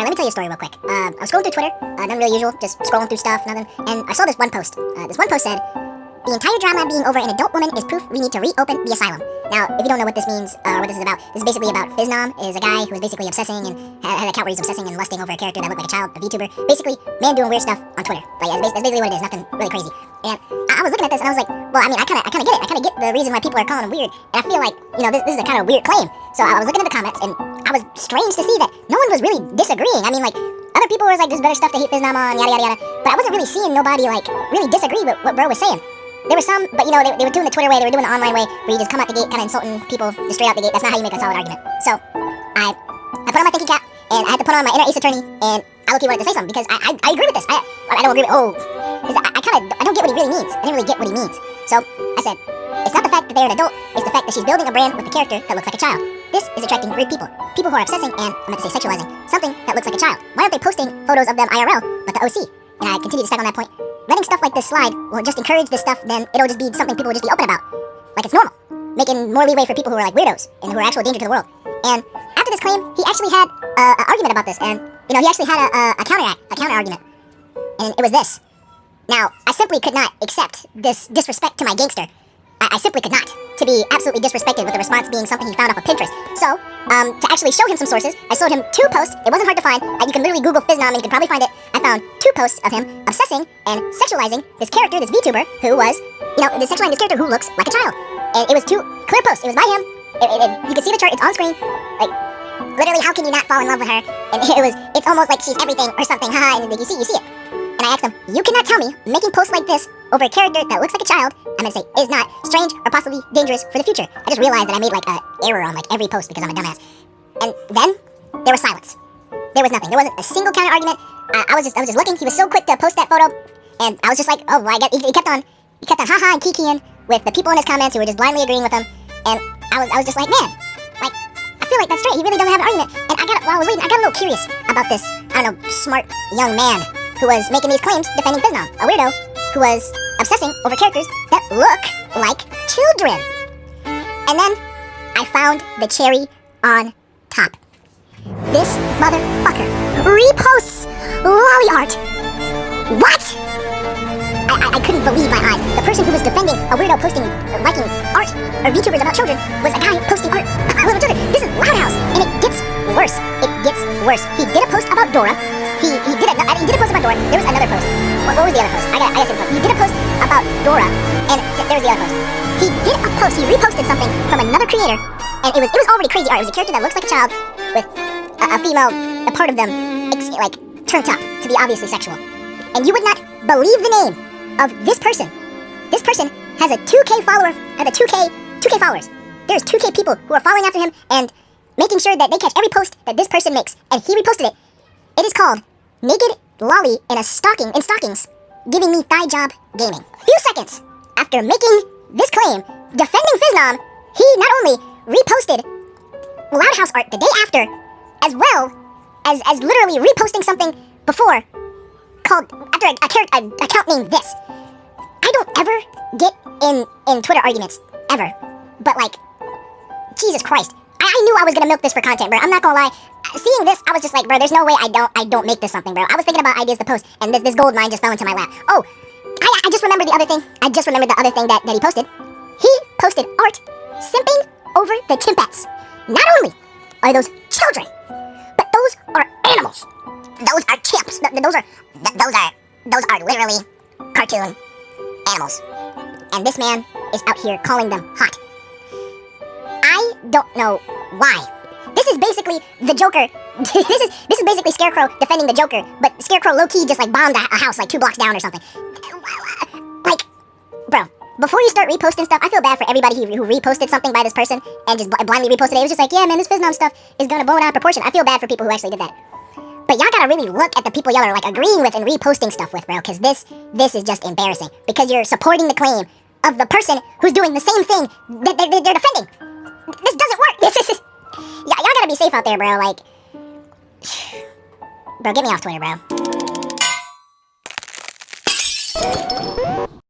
Alright, let me tell you a story real quick. I was scrolling through Twitter, nothing really usual, just scrolling through stuff, nothing, and I saw this one post. This one post said, "The entire drama being over an adult woman is proof we need to reopen the asylum." Now, if you don't know what this means, or what this is basically about Fiznom, is a guy who was basically obsessing and had an account where he's obsessing and lusting over a character that looked like a child, a VTuber. Basically, man doing weird stuff on Twitter. Like, that's basically what it is, nothing really crazy. And I was looking at this and I was like, well, I mean, I kinda get it. I kinda get the reason why people are calling him weird. And I feel like, you know, this is a kind of weird claim. So I was looking at the comments and I was strange to see that no one was really disagreeing. I mean, like, other people were like, there's better stuff to hate Fiznom on, yada, yada, yada. But I wasn't really seeing nobody, like, really disagree with what bro was saying. There were some, but you know, they were doing the Twitter way, they were doing the online way, where you just come out the gate kind of insulting people just straight out the gate. That's not how you make a solid argument. So, I put on my thinking cap, and I had to put on my inner ace attorney, and I low-key wanted to say something, because I agree with this. I don't agree with, I don't get what he really means. I didn't really get what he means. So, I said, it's not the fact that they're an adult, it's the fact that she's building a brand with a character that looks like a child. This is attracting weird people. People who are obsessing and, I'm going to say sexualizing, something that looks like a child. Why aren't they posting photos of them IRL, but the OC? And I continue to step on that point. Letting stuff like this slide will just encourage this stuff, then it'll just be something people will just be open about. Like it's normal. Making more leeway for people who are like weirdos and who are actual danger to the world. And after this claim, he actually had an argument about this. And, you know, he actually had a counter argument. And it was this. Now, I simply could not accept this disrespect to my gangster. I simply could not. To be absolutely disrespected with the response being something he found off of Pinterest. So, to actually show him some sources, I showed him 2 posts. It wasn't hard to find. You can literally Google Fiznom and you can probably find it. I found 2 posts of him obsessing and sexualizing this character, this VTuber, who was, you know, sexualizing this character who looks like a child. And it was 2 clear posts. It was by him. You can see the chart. It's on screen. Like, literally, how can you not fall in love with her? And it's almost like she's everything or something. Haha, and you see it. And I asked him, you cannot tell me making posts like this over a character that looks like a child, I'm gonna say, is not strange or possibly dangerous for the future. I just realized that I made like an error on like every post because I'm a dumbass. And then there was silence. There was nothing. There wasn't a single counter argument. I was just looking. He was so quick to post that photo, and I was just like, oh, well, he kept on haha and kikiing with the people in his comments who were just blindly agreeing with him. And I was just like, man, like I feel like that's straight. He really doesn't have an argument. And while I was reading, I got a little curious about this, I don't know, smart young man who was making these claims defending Fiznom, a weirdo who was obsessing over characters that look like children. And then I found the cherry on top. This motherfucker reposts lolly art. What? I couldn't believe my eyes. The person who was defending a weirdo posting, liking art or VTubers about children was a guy posting art about little children. This is Loud House, and it gets worse. It gets worse. He did a post about Dora. He did a post about Dora. There was another post. What was the other post? I gotta say the post. He did a post about Dora, and there was the other post. He did a post. He reposted something from another creator, and it was already crazy art. It was a character that looks like a child with a female, a part of them, like turned up to be obviously sexual. And you would not believe the name of this person. This person has a 2K follower, has a 2K followers. There's 2K people who are following after him and making sure that they catch every post that this person makes. And he reposted it. It is called Naked Lolly in Stockings, Giving Me Thigh Job Gaming. A few seconds after making this claim, defending Fiznom, he not only reposted Loud House art the day after, as well as literally reposting something before called, after a account named this. I don't ever get in Twitter arguments, ever. But like, Jesus Christ. I knew I was gonna milk this for content, bro. I'm not gonna lie. Seeing this, I was just like, bro, there's no way I don't make this something, bro. I was thinking about ideas to post, and this gold mine just fell into my lap. Oh, I just remembered the other thing. I just remembered the other thing that he posted. He posted art simping over the Timpets. Not only are those children, but those are animals. Those are chimps. Those are literally cartoon animals. And this man is out here calling them hot. I don't know why. This is basically the Joker. This is basically Scarecrow defending the Joker, but Scarecrow low-key just like bombed a house like 2 blocks down or something. Like, bro, before you start reposting stuff, I feel bad for everybody who reposted something by this person and just blindly reposted it. It was just like, yeah, man, this Fiznom stuff is gonna blow it out of proportion. I feel bad for people who actually did that. But y'all gotta really look at the people y'all are like agreeing with and reposting stuff with, bro, because this is just embarrassing. Because you're supporting the claim of the person who's doing the same thing that they're defending. This doesn't work. Y'all gotta be safe out there, bro. Like, bro, get me off Twitter, bro.